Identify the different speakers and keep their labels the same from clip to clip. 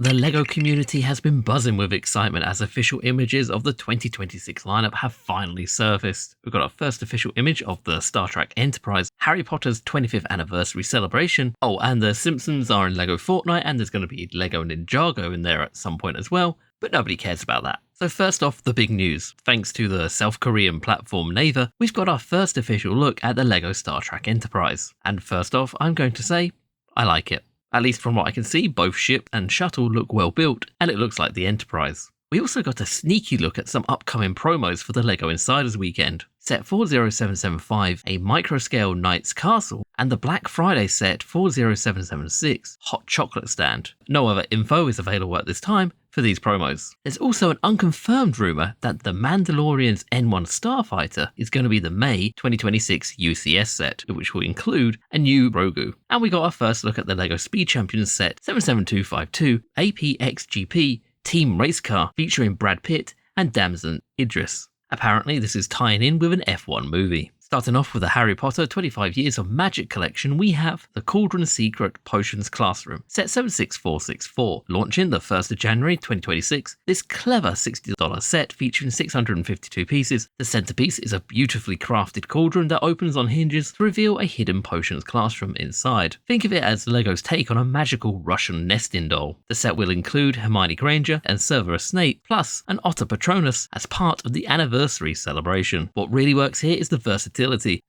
Speaker 1: The LEGO community has been buzzing with excitement as official images of the 2026 lineup have finally surfaced. We've got our first official image of the Star Trek Enterprise, Harry Potter's 25th anniversary celebration. Oh, and the Simpsons are in LEGO Fortnite, and there's going to be LEGO Ninjago in there at some point as well, but nobody cares about that. So first off, the big news. Thanks to the South Korean platform Naver, we've got our first official look at the LEGO Star Trek Enterprise. And first off, I'm going to say, I like it. At least from what I can see, both ship and shuttle look well built, and it looks like the Enterprise. We also got a sneaky look at some upcoming promos for the LEGO Insiders weekend. Set 40775, a microscale Knight's Castle, and the Black Friday set 40776, Hot Chocolate Stand. No other info is available at this time for these promos. There's also an unconfirmed rumour that the Mandalorian's N-1 Starfighter is going to be the May 2026 UCS set, which will include a new Grogu. And we got our first look at the LEGO Speed Champions set 77252 APXGP Team Race Car featuring Brad Pitt and Damson Idris. Apparently this is tying in with an F1 movie. Starting off with the Harry Potter 25 Years of Magic collection, we have the Cauldron Secret Potions Classroom, set 76464, launching the 1st of January 2026. This clever $60 set featuring 652 pieces. The centerpiece is a beautifully crafted cauldron that opens on hinges to reveal a hidden potions classroom inside. Think of it as LEGO's take on a magical Russian nesting doll. The set will include Hermione Granger and Severus Snape, plus an Otter Patronus as part of the anniversary celebration. What really works here is the versatility.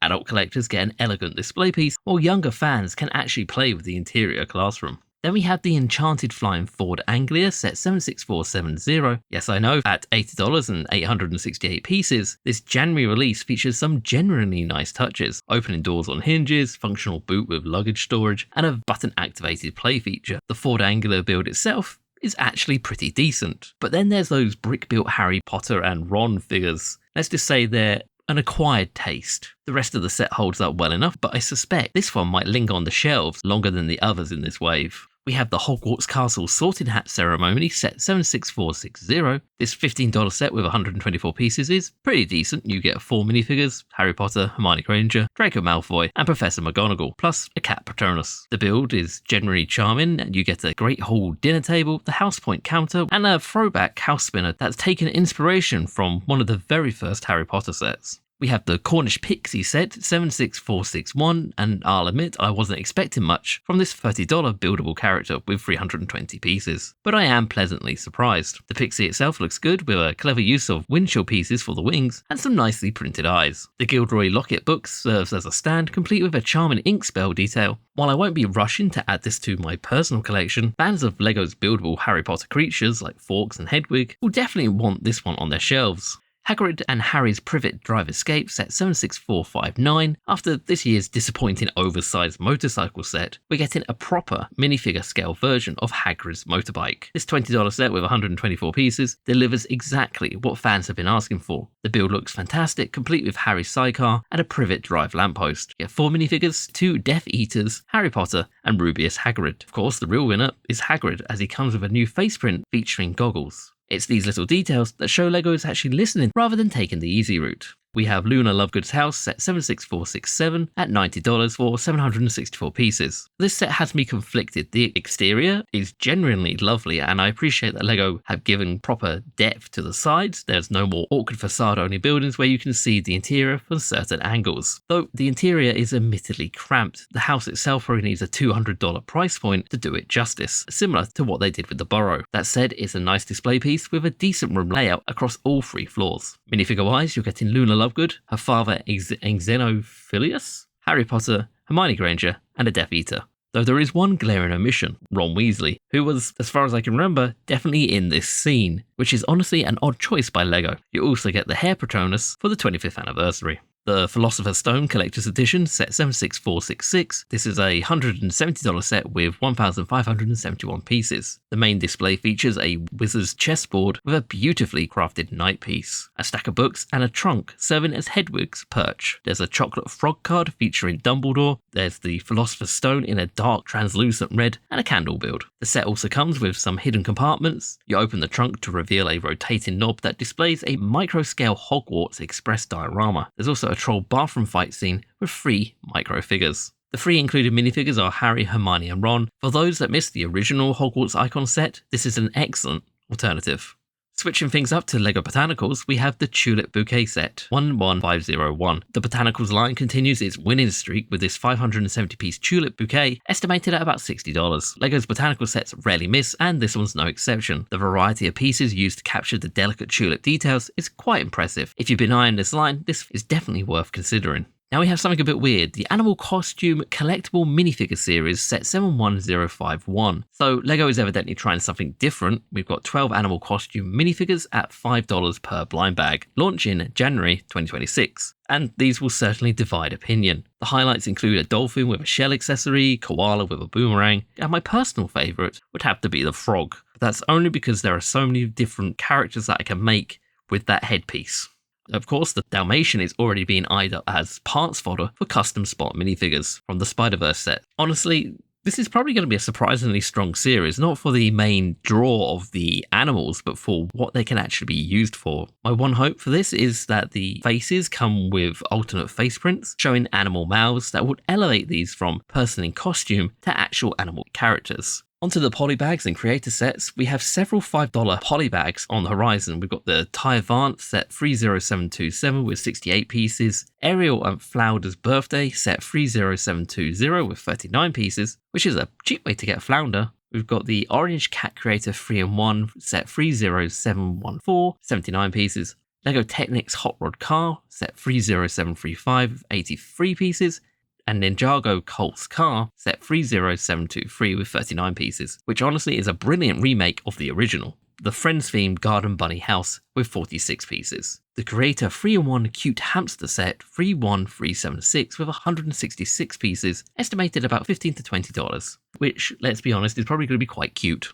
Speaker 1: Adult collectors get an elegant display piece, while younger fans can actually play with the interior classroom. Then we have the Enchanted Flying Ford Anglia set 76470. Yes, I know, at $80 and 868 pieces, this January release features some genuinely nice touches. Opening doors on hinges, functional boot with luggage storage, and a button-activated play feature. The Ford Anglia build itself is actually pretty decent. But then there's those brick-built Harry Potter and Ron figures. Let's just say they're an acquired taste. The rest of the set holds up well enough, but I suspect this one might linger on the shelves longer than the others in this wave. We have the Hogwarts Castle Sorting Hat Ceremony set 76460. This $15 set with 124 pieces is pretty decent. You get 4 minifigures, Harry Potter, Hermione Granger, Draco Malfoy, and Professor McGonagall, plus a cat Patronus. The build is generally charming, and you get a Great Hall dinner table, the house point counter, and a throwback house spinner that's taken inspiration from one of the very first Harry Potter sets. We have the Cornish Pixie set 76461, and I'll admit I wasn't expecting much from this $30 buildable character with 320 pieces, but I am pleasantly surprised. The Pixie itself looks good with a clever use of windshield pieces for the wings and some nicely printed eyes. The Gilderoy Locket book serves as a stand, complete with a charming ink spell detail. While I won't be rushing to add this to my personal collection, fans of LEGO's buildable Harry Potter creatures like Fawkes and Hedwig will definitely want this one on their shelves. Hagrid and Harry's Privet Drive Escape set 76459. After this year's disappointing oversized motorcycle set, we're getting a proper minifigure scale version of Hagrid's motorbike. This $20 set with 124 pieces delivers exactly what fans have been asking for. The build looks fantastic, complete with Harry's sidecar and a Privet Drive lamppost. You get 4 minifigures, 2 Death Eaters, Harry Potter, and Rubeus Hagrid. Of course, the real winner is Hagrid, as he comes with a new faceprint featuring goggles. It's these little details that show LEGO is actually listening rather than taking the easy route. We have Luna Lovegood's house set 76467 at $90 for 764 pieces. This set has me conflicted. The exterior is genuinely lovely, and I appreciate that LEGO have given proper depth to the sides. There's no more awkward facade only buildings where you can see the interior from certain angles. Though the interior is admittedly cramped, the house itself probably needs a $200 price point to do it justice, similar to what they did with the Burrow. That said, it's a nice display piece with a decent room layout across all 3 floors. Minifigure wise, you're getting Luna Lovegood, her father Xenophilius, Harry Potter, Hermione Granger, and a Death Eater. Though there is one glaring omission, Ron Weasley, who was, as far as I can remember, definitely in this scene, which is honestly an odd choice by LEGO. You also get the Hair Patronus for the 25th anniversary. The Philosopher's Stone Collector's Edition set 76466. This is a $170 set with 1,571 pieces. The main display features a wizard's chessboard with a beautifully crafted knight piece, a stack of books, and a trunk serving as Hedwig's perch. There's a chocolate frog card featuring Dumbledore. There's the Philosopher's Stone in a dark translucent red, and a candle build. The set also comes with some hidden compartments. You open the trunk to reveal a rotating knob that displays a micro-scale Hogwarts Express diorama. There's also a troll bathroom fight scene with 3 micro figures. The 3 included minifigures are Harry, Hermione and Ron. For those that missed the original Hogwarts Icon set, this is an excellent alternative. Switching things up to LEGO Botanicals, we have the Tulip Bouquet set, 11501. The Botanicals line continues its winning streak with this 570-piece tulip bouquet, estimated at about $60. LEGO's Botanical sets rarely miss, and this one's no exception. The variety of pieces used to capture the delicate tulip details is quite impressive. If you've been eyeing this line, this is definitely worth considering. Now we have something a bit weird, the Animal Costume Collectible Minifigure Series set 71051. So LEGO is evidently trying something different. We've got 12 animal costume minifigures at $5 per blind bag, launching January 2026. And these will certainly divide opinion. The highlights include a dolphin with a shell accessory, koala with a boomerang, and my personal favourite would have to be the frog. But that's only because there are so many different characters that I can make with that headpiece. Of course, the Dalmatian is already being eyed up as parts fodder for custom Spot minifigures from the Spider-Verse set. Honestly, this is probably going to be a surprisingly strong series, not for the main draw of the animals, but for what they can actually be used for. My one hope for this is that the faces come with alternate face prints, showing animal mouths that would elevate these from person in costume to actual animal characters. Onto the Polybags and creator sets, we have several $5 Polybags on the horizon. We've got the Ty Vance set 30727 with 68 pieces, Ariel and Flounder's Birthday set 30720 with 39 pieces, which is a cheap way to get a Flounder. We've got the Orange Cat Creator 3-in-1 set 30714, 79 pieces, LEGO Technics Hot Rod Car set 30735, 83 pieces, and Ninjago Colt's Car set 30723 with 39 pieces, which honestly is a brilliant remake of the original. The Friends-themed Garden Bunny House with 46 pieces. The Creator 3-in-1 Cute Hamster set 31376 with 166 pieces, estimated about $15 to $20, which, let's be honest, is probably going to be quite cute.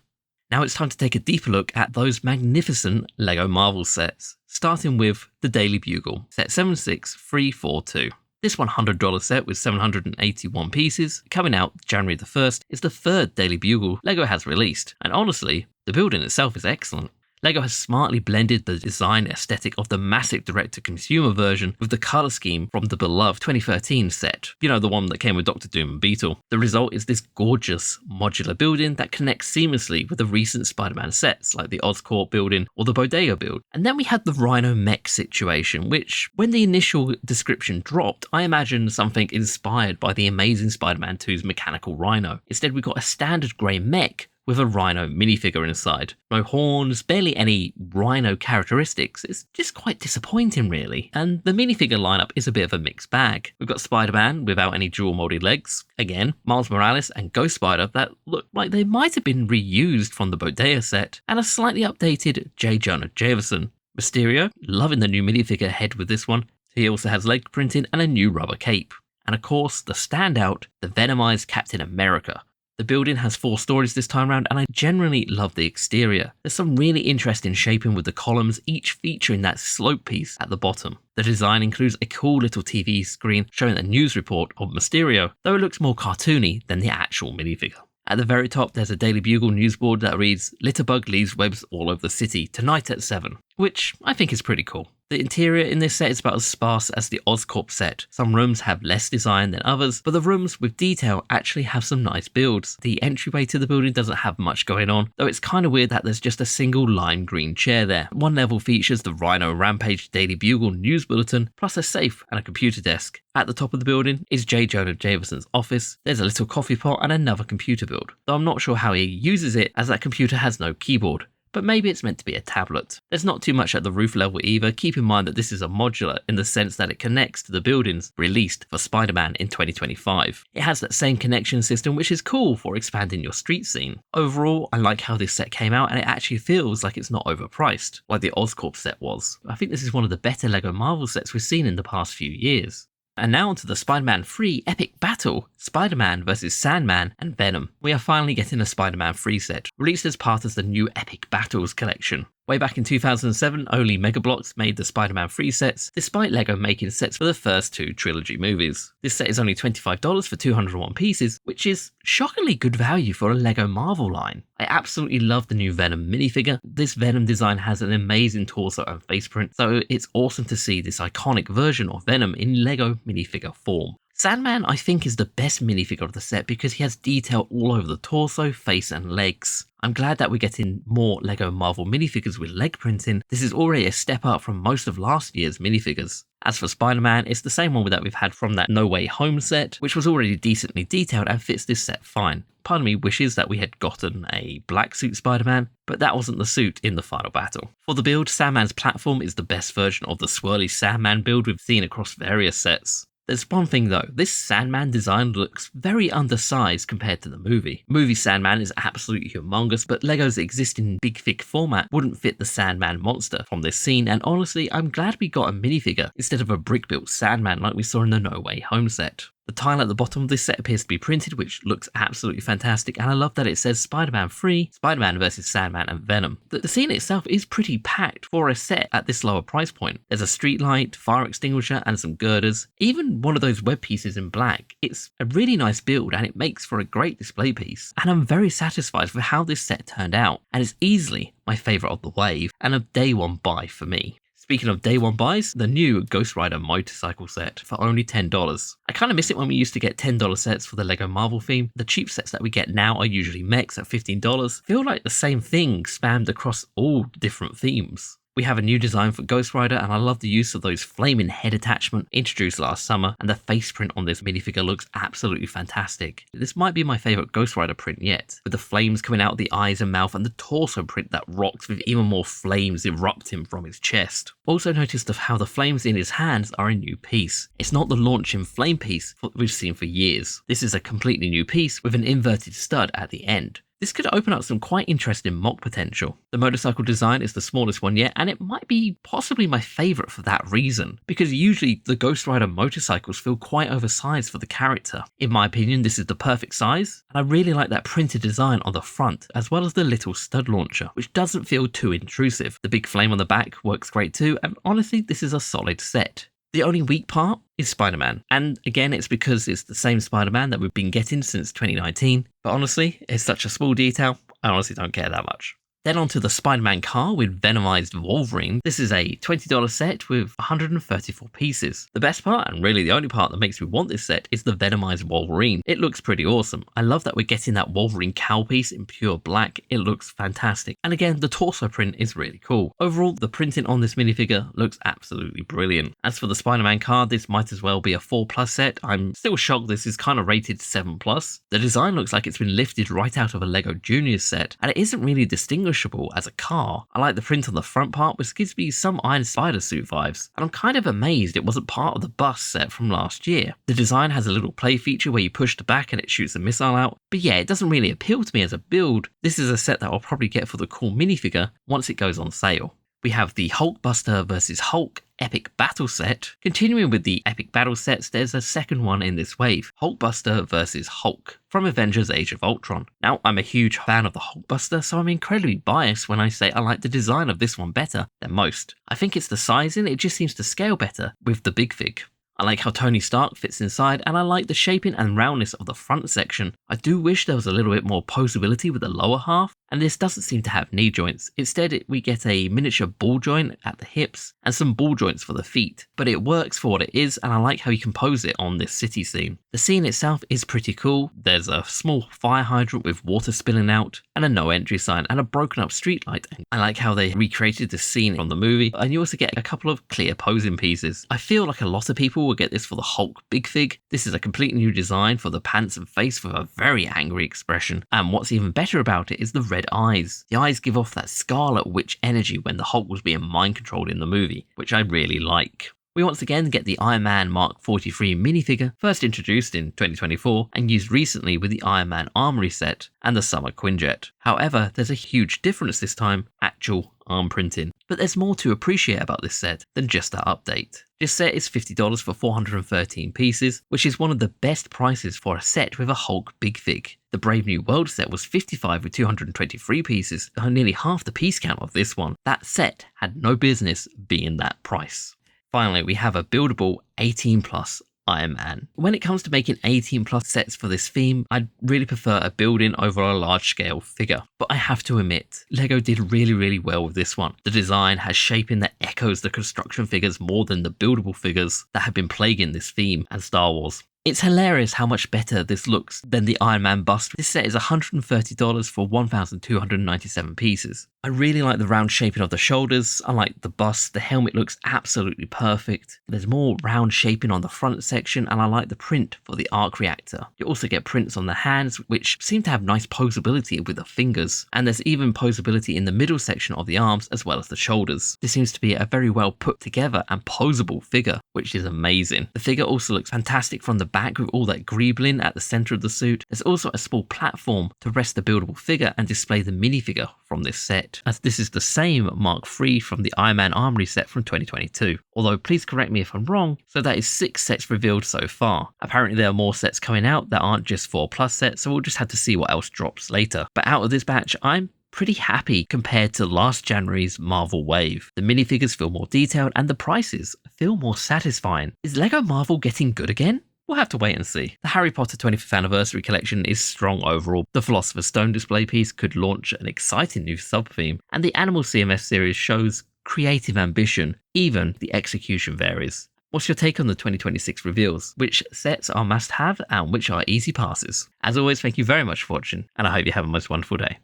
Speaker 1: Now it's time to take a deeper look at those magnificent LEGO Marvel sets, starting with the Daily Bugle, set 76342. This $100 set with 781 pieces, coming out January the 1st, is the third Daily Bugle LEGO has released, and honestly, the build in itself is excellent. LEGO has smartly blended the design aesthetic of the massive direct-to-consumer version with the colour scheme from the beloved 2013 set, you know, the one that came with Dr. Doom and Beetle. The result is this gorgeous modular building that connects seamlessly with the recent Spider-Man sets like the Oscorp building or the Bodega build. And then we had the Rhino mech situation, which, when the initial description dropped, I imagined something inspired by the Amazing Spider-Man 2's mechanical Rhino. Instead, we got a standard grey mech with a Rhino minifigure inside. No horns, barely any Rhino characteristics. It's just quite disappointing really. And the minifigure lineup is a bit of a mixed bag. We've got Spider-Man without any dual molded legs. Again, Miles Morales and Ghost Spider that look like they might have been reused from the Bodega set. And a slightly updated J. Jonah Jameson. Mysterio, loving the new minifigure head with this one. He also has leg printing and a new rubber cape. And of course, the standout, the Venomized Captain America. The building has 4 stories this time around, and I generally love the exterior. There's some really interesting shaping with the columns, each featuring that slope piece at the bottom. The design includes a cool little TV screen showing a news report of Mysterio, though it looks more cartoony than the actual minifigure. At the very top, there's a Daily Bugle newsboard that reads, "Litterbug leaves webs all over the city, tonight at 7, which I think is pretty cool. The interior in this set is about as sparse as the Oscorp set. Some rooms have less design than others, but the rooms with detail actually have some nice builds. The entryway to the building doesn't have much going on, though it's kind of weird that there's just a single lime green chair there. One level features the Rhino Rampage Daily Bugle news bulletin, plus a safe and a computer desk. At the top of the building is J. Jonah Jameson's office. There's a little coffee pot and another computer build, though I'm not sure how he uses it as that computer has no keyboard. But maybe it's meant to be a tablet. There's not too much at the roof level either. Keep in mind that this is a modular in the sense that it connects to the buildings released for Spider-Man in 2025. It has that same connection system, which is cool for expanding your street scene. Overall, I like how this set came out, and it actually feels like it's not overpriced, like the Oscorp set was. I think this is one of the better LEGO Marvel sets we've seen in the past few years. And now onto the Spider-Man 3 Epic Battle, Spider-Man vs Sandman and Venom. We are finally getting a Spider-Man 3 set, released as part of the new Epic Battles collection. Way back in 2007, only Mega Bloks made the Spider-Man 3 sets, despite LEGO making sets for the first 2 trilogy movies. This set is only $25 for 201 pieces, which is shockingly good value for a LEGO Marvel line. I absolutely love the new Venom minifigure. This Venom design has an amazing torso and face print, so it's awesome to see this iconic version of Venom in LEGO minifigure form. Sandman, I think, is the best minifigure of the set because he has detail all over the torso, face and legs. I'm glad that we're getting more LEGO Marvel minifigures with leg printing. This is already a step up from most of last year's minifigures. As for Spider-Man, it's the same one that we've had from that No Way Home set, which was already decently detailed and fits this set fine. Part of me wishes that we had gotten a black suit Spider-Man, but that wasn't the suit in the final battle. For the build, Sandman's platform is the best version of the swirly Sandman build we've seen across various sets. There's one thing though, this Sandman design looks very undersized compared to the movie. Movie Sandman is absolutely humongous, but LEGO's existing big thick format wouldn't fit the Sandman monster from this scene, and honestly, I'm glad we got a minifigure instead of a brick-built Sandman like we saw in the No Way Home set. The tile at the bottom of this set appears to be printed, which looks absolutely fantastic, and I love that it says Spider-Man 3, Spider-Man vs Sandman and Venom. The scene itself is pretty packed for a set at this lower price point. There's a street light, fire extinguisher and some girders, even one of those web pieces in black. It's a really nice build and it makes for a great display piece, and I'm very satisfied with how this set turned out, and it's easily my favourite of the wave and a day one buy for me. Speaking of day one buys, the new Ghost Rider motorcycle set for only $10. I kind of miss it when we used to get $10 sets for the LEGO Marvel theme. The cheap sets that we get now are usually mechs at $15. Feel like the same thing spammed across all different themes. We have a new design for Ghost Rider, and I love the use of those flaming head attachment introduced last summer, and the face print on this minifigure looks absolutely fantastic. This might be my favourite Ghost Rider print yet, with the flames coming out of the eyes and mouth and the torso print that rocks with even more flames erupting from his chest. Also noticed of how the flames in his hands are a new piece. It's not the launching flame piece we've seen for years. This is a completely new piece with an inverted stud at the end. This could open up some quite interesting mock potential. The motorcycle design is the smallest one yet, and it might be possibly my favourite for that reason, because usually the Ghost Rider motorcycles feel quite oversized for the character. In my opinion, this is the perfect size, and I really like that printed design on the front, as well as the little stud launcher, which doesn't feel too intrusive. The big flame on the back works great too, and honestly, this is a solid set. The only weak part is Spider-Man, and again it's because it's the same Spider-Man that we've been getting since 2019, but honestly, it's such a small detail, I honestly don't care that much. Then onto the Spider-Man car with Venomized Wolverine. This is a $20 set with 134 pieces. The best part, and really the only part that makes me want this set, is the Venomized Wolverine. It looks pretty awesome. I love that we're getting that Wolverine cowl piece in pure black. It looks fantastic. And again, the torso print is really cool. Overall, the printing on this minifigure looks absolutely brilliant. As for the Spider-Man car, this might as well be a 4+ set. I'm still shocked this is kind of rated 7+. The design looks like it's been lifted right out of a LEGO Juniors set, and it isn't really distinguishable as a car. I like the print on the front part, which gives me some Iron Spider suit vibes, and I'm kind of amazed it wasn't part of the bus set from last year. The design has a little play feature where you push the back and it shoots a missile out, but yeah, it doesn't really appeal to me as a build. This is a set that I'll probably get for the cool minifigure once it goes on sale. We have the Hulkbuster vs Hulk Epic Battle set. Continuing with the Epic Battle sets, there's a second one in this wave, Hulkbuster vs Hulk from Avengers Age of Ultron. Now, I'm a huge fan of the Hulkbuster, so I'm incredibly biased when I say I like the design of this one better than most. I think it's the sizing, it just seems to scale better with the big fig. I like how Tony Stark fits inside, and I like the shaping and roundness of the front section. I do wish there was a little bit more posability with the lower half, and this doesn't seem to have knee joints. Instead, we get a miniature ball joint at the hips and some ball joints for the feet, but it works for what it is, and I like how you compose it on this city scene. The scene itself is pretty cool. There's a small fire hydrant with water spilling out, and a no entry sign, and a broken up streetlight. I like how they recreated the scene from the movie, and you also get a couple of clear posing pieces. I feel like a lot of people will get this for the Hulk Big Fig. This is a completely new design for the pants and face with a very angry expression, and what's even better about it is the red eyes. The eyes give off that Scarlet Witch energy when the Hulk was being mind controlled in the movie, which I really like. We once again get the Iron Man Mark 43 minifigure, first introduced in 2024 and used recently with the Iron Man Armory set and the Summer Quinjet. However, there's a huge difference this time, actual arm printing. But there's more to appreciate about this set than just that update. This set is $50 for 413 pieces, which is one of the best prices for a set with a Hulk Big Fig. The Brave New World set was $55 with 223 pieces, nearly half the piece count of this one. That set had no business being that price. Finally, we have a buildable 18+ Iron Man. When it comes to making 18+ sets for this theme, I'd really prefer a build-in over a large-scale figure. But I have to admit, LEGO did really well with this one. The design has shaping that echoes the construction figures more than the buildable figures that have been plaguing this theme and Star Wars. It's hilarious how much better this looks than the Iron Man bust. This set is $130 for 1,297 pieces. I really like the round shaping of the shoulders, I like the bust, the helmet looks absolutely perfect. There's more round shaping on the front section, and I like the print for the arc reactor. You also get prints on the hands, which seem to have nice posability with the fingers, and there's even posability in the middle section of the arms as well as the shoulders. This seems to be a very well put together and posable figure, which is amazing. The figure also looks fantastic from the back with all that greebling at the center of the suit. There's also a small platform to rest the buildable figure and display the minifigure from this set, as this is the same Mark III from the Iron Man Armory set from 2022. Although please correct me if I'm wrong, so that is 6 sets revealed so far. Apparently there are more sets coming out that aren't just 4+ sets, so we'll just have to see what else drops later. But out of this batch, I'm pretty happy compared to last January's Marvel Wave. The minifigures feel more detailed and the prices feel more satisfying. Is LEGO Marvel getting good again? We'll have to wait and see. The Harry Potter 25th Anniversary collection is strong overall. The Philosopher's Stone display piece could launch an exciting new sub-theme, and the Animal CMF series shows creative ambition, even the execution varies. What's your take on the 2026 reveals? Which sets are must-have and which are easy passes? As always, thank you very much for watching, and I hope you have a most wonderful day.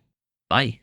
Speaker 1: Bye.